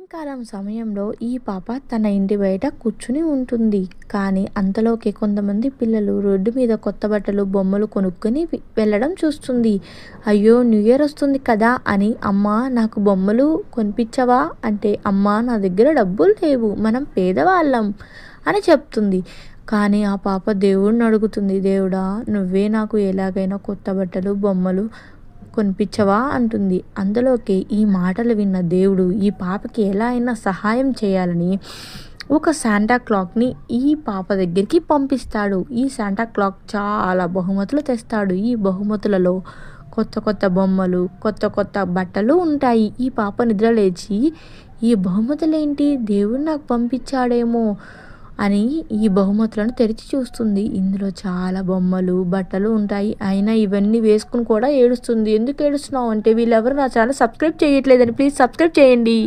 సాయంకాలం సమయంలో ఈ పాప తన ఇంటి బయట కూర్చుని ఉంటుంది. కానీ అంతలోకి కొంతమంది పిల్లలు రోడ్డు మీద కొత్త బట్టలు, బొమ్మలు కొనుక్కొని వెళ్ళడం చూస్తుంది. అయ్యో! న్యూ ఇయర్ వస్తుంది కదా అని అమ్మా నాకు బొమ్మలు కొనిపించవా అంటే అమ్మా నా దగ్గర డబ్బులు లేవు, మనం పేదవాళ్ళం అని చెప్తుంది. కానీ ఆ పాప దేవుడిని అడుగుతుంది, దేవుడా నువ్వే నాకు ఎలాగైనా కొత్త బట్టలు, బొమ్మలు కొనిపించవా అంటుంది. అందులోకి ఈ మాటలు విన్న దేవుడు ఈ పాపకి ఎలా అయినా సహాయం చేయాలని ఒక శాంటా క్లాక్ని ఈ పాప దగ్గరికి పంపిస్తాడు. ఈ శాంటా క్లాక్ చాలా బహుమతులు తెస్తాడు. ఈ బహుమతులలో కొత్త కొత్త బొమ్మలు, కొత్త కొత్త బట్టలు ఉంటాయి. ఈ పాప నిద్ర లేచి ఈ బహుమతులేంటి, దేవుడు నాకు పంపించాడేమో అని ఈ బహుమతులను తెరిచి చూస్తుంది. ఇందులో చాలా బొమ్మలు, బట్టలు ఉంటాయి. అయినా ఇవన్నీ వేసుకుని కూడా ఏడుస్తుంది. ఎందుకు ఏడుస్తున్నావు అంటే వీళ్ళెవరు నా ఛానల్ సబ్స్క్రైబ్ చేయట్లేదని, ప్లీజ్ సబ్స్క్రైబ్ చేయండి.